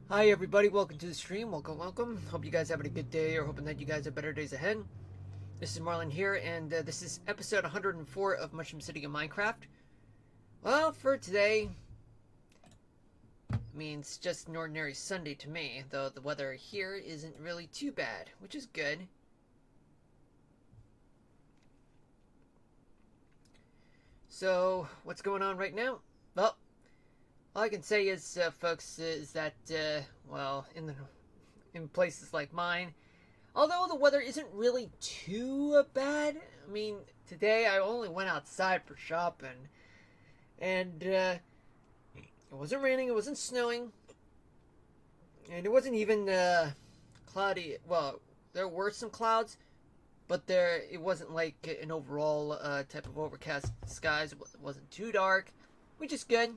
Hi everybody, welcome to the stream. Welcome. Hope you guys having a good day or hoping that you guys have better days ahead. This is Marlon here, and this is episode 104 of Mushroom City in Minecraft. Well, for today, it's just an ordinary Sunday to me, though the weather here isn't really too bad, which is good. So, what's going on right now? Well, all I can say is, folks, is that, in places like mine, although the weather isn't really too bad. Today I only went outside for shopping, and it wasn't raining, it wasn't snowing, and it wasn't even cloudy. Well, there were some clouds, but it wasn't like an overall type of overcast skies. It wasn't too dark, which is good.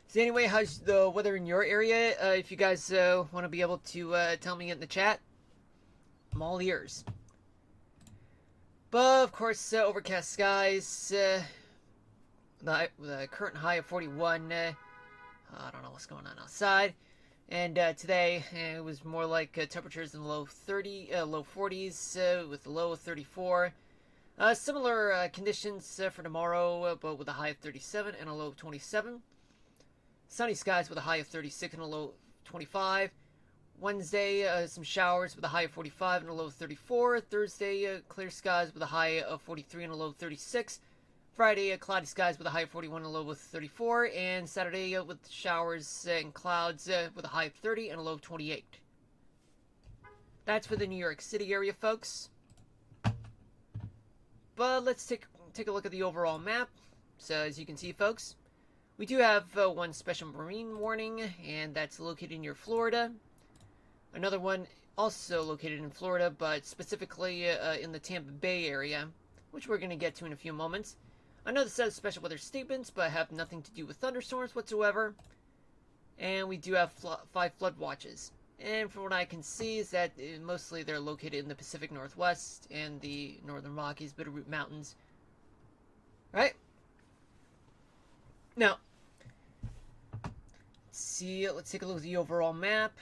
So anyway, how's the weather in your area? If you guys want to be able to tell me in the chat, I'm all ears. But of course, overcast skies. The current high of 41. I don't know what's going on outside. And today it was more like temperatures in the low 40s with a low of 34. Similar conditions for tomorrow, but with a high of 37 and a low of 27. Sunny skies with a high of 36 and a low of 25. Wednesday, some showers with a high of 45 and a low of 34. Thursday, clear skies with a high of 43 and a low of 36. Friday, cloudy skies with a high of 41 and a low of 34. And Saturday, with showers and clouds with a high of 30 and a low of 28. That's for the New York City area, folks. But let's take a look at the overall map. So as you can see, folks, we do have one special marine warning, and that's located near Florida. Another one also located in Florida, but specifically in the Tampa Bay area, which we're going to get to in a few moments. Another set of special weather statements, but have nothing to do with thunderstorms whatsoever. And we do have 5 flood watches. And from what I can see is that mostly they're located in the Pacific Northwest and the Northern Rockies, Bitterroot Mountains. Right? Now, let's take a look at the overall map.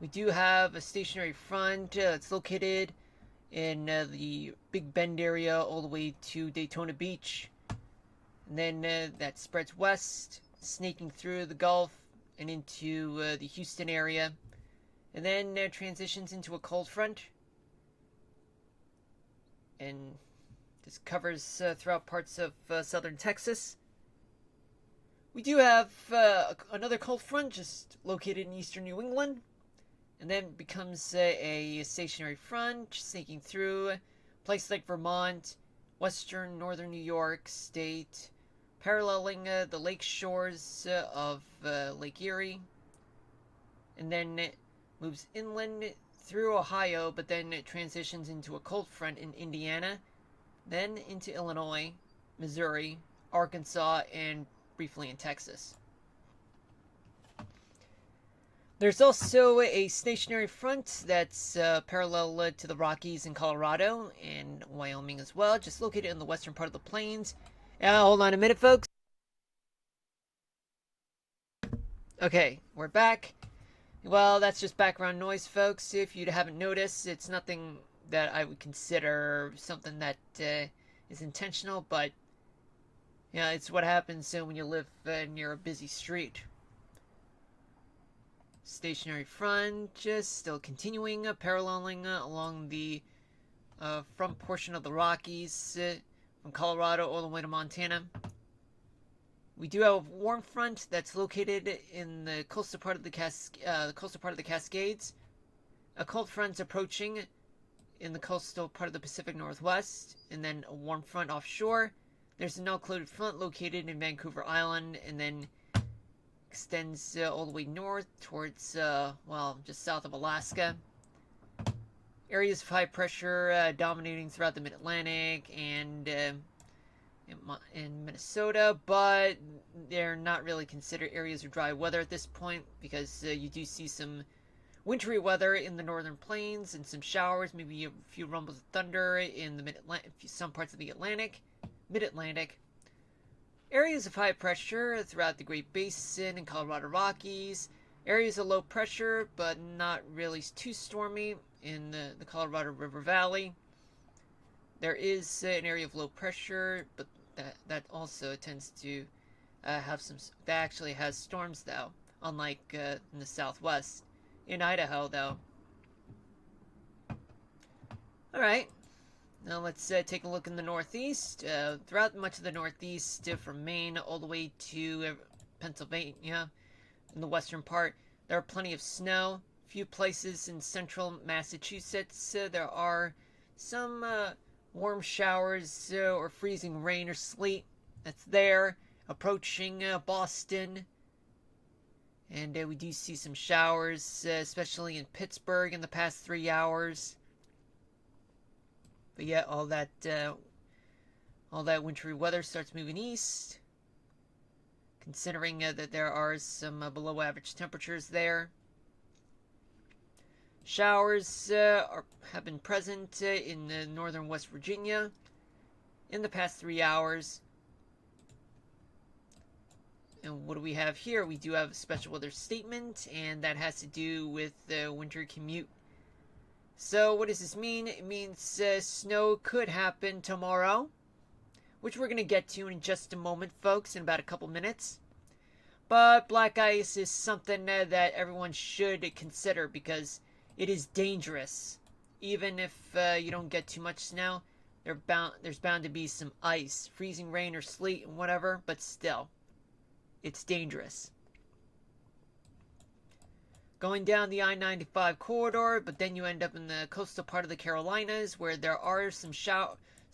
We do have a stationary front that's located in the Big Bend area all the way to Daytona Beach. And then that spreads west, snaking through the Gulf and into the Houston area. And then transitions into a cold front. And this covers throughout parts of southern Texas. We do have another cold front just located in eastern New England. And then becomes a stationary front, snaking through places like Vermont, western northern New York State, paralleling the lake shores of Lake Erie, and then it moves inland through Ohio, but then it transitions into a cold front in Indiana, then into Illinois, Missouri, Arkansas, and briefly in Texas. There's also a stationary front that's parallel to the Rockies in Colorado and Wyoming as well, just located in the western part of the plains. Hold on a minute, folks. Okay, we're back. Well, that's just background noise, folks. If you haven't noticed, it's nothing that I would consider something that is intentional, but it's what happens when you live near a busy street. Stationary front, just still continuing, paralleling along the front portion of the Rockies from Colorado all the way to Montana. We do have a warm front that's located in the coastal part of the Cascades. A cold front's approaching in the coastal part of the Pacific Northwest, and then a warm front offshore. There's a null-clouded front located in Vancouver Island, and then extends all the way north towards, just south of Alaska. Areas of high pressure dominating throughout the Mid-Atlantic and in Minnesota, but they're not really considered areas of dry weather at this point because you do see some wintry weather in the northern plains and some showers, maybe a few rumbles of thunder in the some parts of the Mid-Atlantic. Areas of high pressure throughout the Great Basin and Colorado Rockies. Areas of low pressure, but not really too stormy in the Colorado River Valley. There is an area of low pressure, but that also tends to have some. That actually has storms though, unlike in the Southwest. In Idaho, though. All right. Now let's take a look in the Northeast. Throughout much of the Northeast, from Maine all the way to Pennsylvania, in the western part, there are plenty of snow. Few places in central Massachusetts, there are some warm showers or freezing rain or sleet. That's there. Approaching Boston. And we do see some showers, especially in Pittsburgh in the past 3 hours. But yeah, all that wintry weather starts moving east. Considering that there are some below average temperatures there. Showers have been present in northern West Virginia in the past 3 hours. And what do we have here? We do have a special weather statement, and that has to do with the winter commute. So what does this mean? It means snow could happen tomorrow, which we're going to get to in just a moment, folks, in about a couple minutes. But black ice is something that everyone should consider because it is dangerous. Even if you don't get too much snow, there's bound to be some ice, freezing rain or sleet and whatever, but still, it's dangerous. Going down the I-95 corridor, but then you end up in the coastal part of the Carolinas where there are some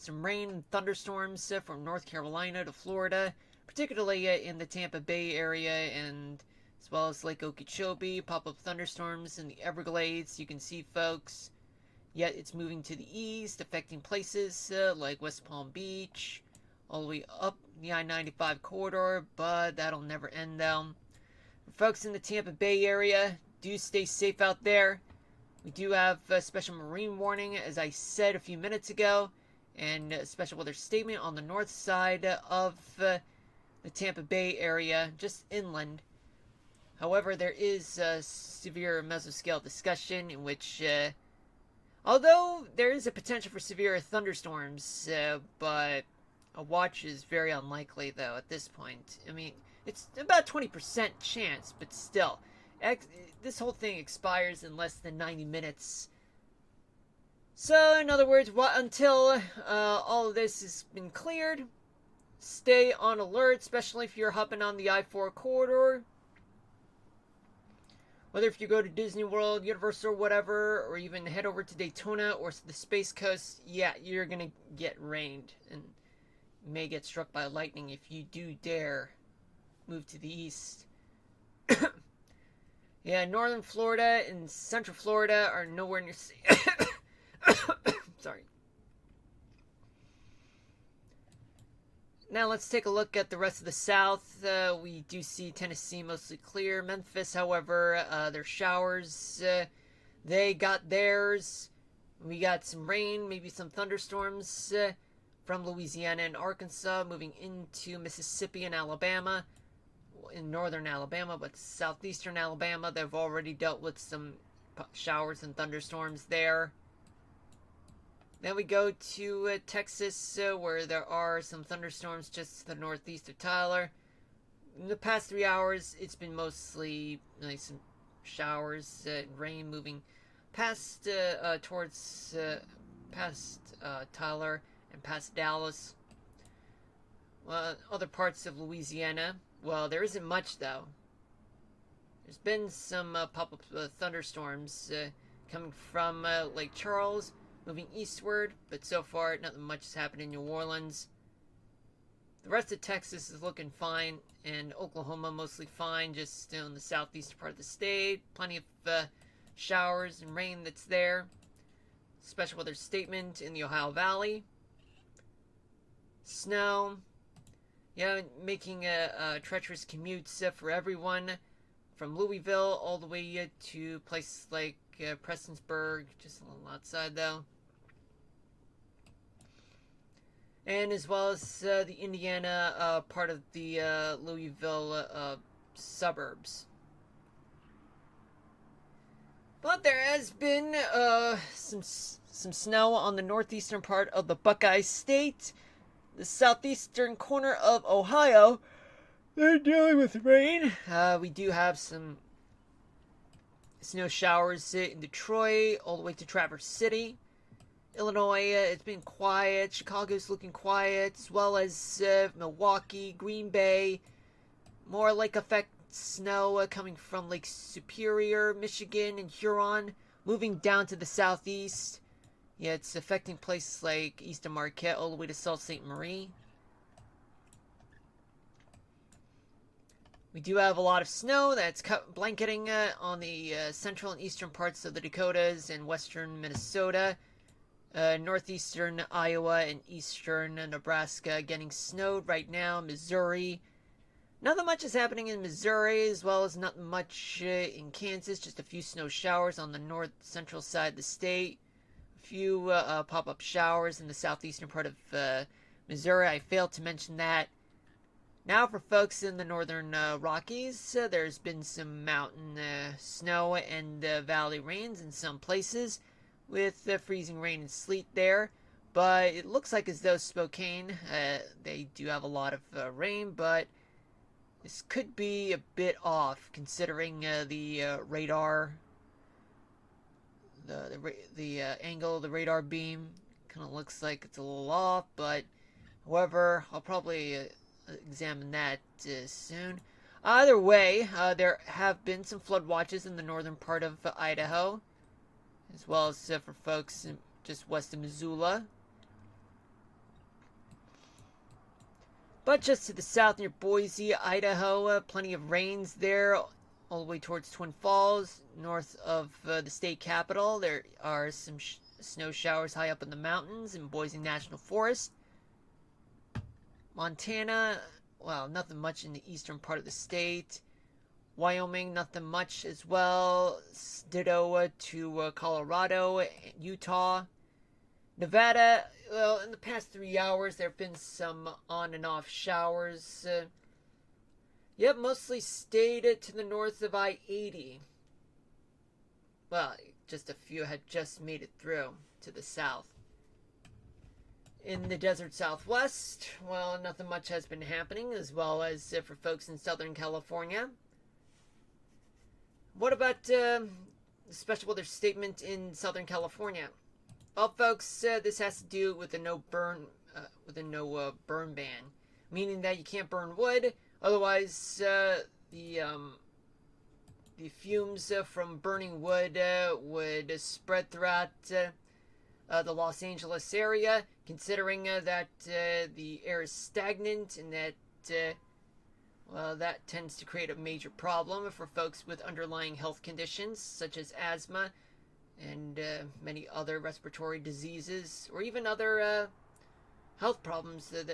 rain and thunderstorms from North Carolina to Florida, particularly in the Tampa Bay area and as well as Lake Okeechobee. Pop-up thunderstorms in the Everglades. You can see, folks. Yet it's moving to the east, affecting places like West Palm Beach, all the way up the I-95 corridor, but that'll never end though. For folks in the Tampa Bay area, do stay safe out there. We do have a special marine warning, as I said a few minutes ago, and a special weather statement on the north side of the Tampa Bay area, just inland. However, there is a severe mesoscale discussion in which, although there is a potential for severe thunderstorms, but a watch is very unlikely, though, at this point. I mean, it's about 20% chance, but still. This whole thing expires in less than 90 minutes. So, in other words, until all of this has been cleared, stay on alert, especially if you're hopping on the I-4 corridor. Whether if you go to Disney World, Universal, or whatever, or even head over to Daytona or the Space Coast, yeah, you're going to get rained and may get struck by lightning if you do dare move to the east. Yeah, northern Florida and central Florida are nowhere near safe. Sorry. Now let's take a look at the rest of the South. We do see Tennessee mostly clear. Memphis, however, their showers, they got theirs. We got some rain, maybe some thunderstorms from Louisiana and Arkansas, moving into Mississippi and Alabama. In northern Alabama, but southeastern Alabama, they've already dealt with some showers and thunderstorms there. Then we go to Texas, where there are some thunderstorms just to the northeast of Tyler. In the past 3 hours, it's been mostly some showers and rain moving past towards past Tyler and past Dallas. Other parts of Louisiana. Well, there isn't much, though. There's been some pop-up thunderstorms coming from Lake Charles, moving eastward, but so far, nothing much has happened in New Orleans. The rest of Texas is looking fine, and Oklahoma mostly fine, just still in the southeastern part of the state. Plenty of showers and rain that's there. Special weather statement in the Ohio Valley. Snow. Yeah, making a treacherous commute for everyone from Louisville all the way to places like Prestonsburg, just a little outside though. and as well as the Indiana part of the Louisville suburbs. But there has been some snow on the northeastern part of the Buckeye State, the southeastern corner of Ohio. They're dealing with rain. We do have some snow showers in Detroit, all the way to Traverse City. Illinois, it's been quiet. Chicago's looking quiet, as well as Milwaukee, Green Bay. More lake effect snow coming from Lake Superior, Michigan, and Huron, moving down to the southeast. Yeah, it's affecting places like Easton Marquette all the way to Sault Ste. Marie. We do have a lot of snow that's blanketing on the central and eastern parts of the Dakotas and western Minnesota. Northeastern Iowa and eastern Nebraska getting snowed right now. Missouri. Nothing much is happening in Missouri, as well as not much in Kansas. Just a few snow showers on the north central side of the state. A few pop-up showers in the southeastern part of Missouri. I failed to mention that. Now for folks in the northern Rockies, there's been some mountain snow and valley rains in some places, with freezing rain and sleet there. But it looks like as though Spokane, they do have a lot of rain, but this could be a bit off considering the radar, the angle of the radar beam. Kind of looks like it's a little off, but however, I'll probably examine that soon. Either way, there have been some flood watches in the northern part of Idaho, as well as for folks just west of Missoula. But just to the south near Boise, Idaho, plenty of rains there, all the way towards Twin Falls. North of the state capital, there are some snow showers high up in the mountains in Boise National Forest. Montana, well, nothing much in the eastern part of the state. Wyoming, nothing much as well. Ditto to Colorado, Utah. Nevada, well, in the past 3 hours, there have been some on and off showers. Yep, mostly stayed to the north of I-80. Well, just a few had just made it through to the south. In the desert southwest, well, nothing much has been happening, as well as for folks in Southern California. What about the special weather statement in Southern California? Well, folks, this has to do with a no burn ban, meaning that you can't burn wood. Otherwise, the fumes from burning wood would spread throughout the Los Angeles area, considering that the air is stagnant and that, well, that tends to create a major problem for folks with underlying health conditions such as asthma and many other respiratory diseases, or even other health problems that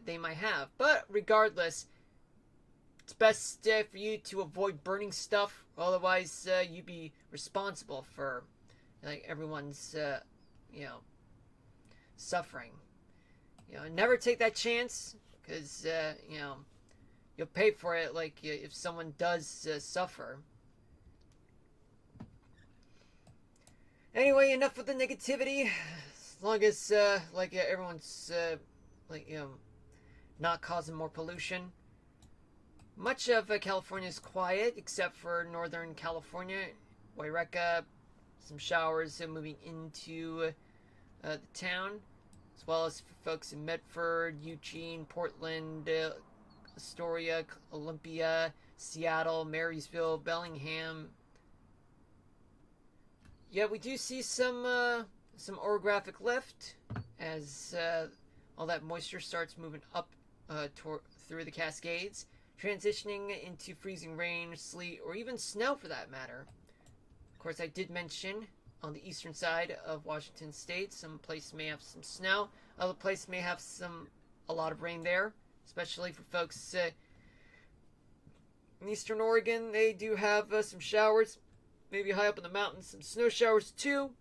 they might have. But regardless, it's best for you to avoid burning stuff. Otherwise, you'd be responsible for everyone's suffering. Never take that chance, because you'll pay for it. If someone does suffer. Anyway, enough with the negativity. As long as everyone's not causing more pollution. Much of California is quiet, except for Northern California, Waireka. Some showers moving into the town, as well as for folks in Medford, Eugene, Portland, Astoria, Olympia, Seattle, Marysville, Bellingham. Yeah, we do see some orographic lift as all that moisture starts moving up through the Cascades, transitioning into freezing rain, sleet, or even snow for that matter. Of course, I did mention on the eastern side of Washington State, some places may have some snow, other places may have a lot of rain there, especially for folks in eastern Oregon. They do have some showers. Maybe high up in the mountains, some snow showers too.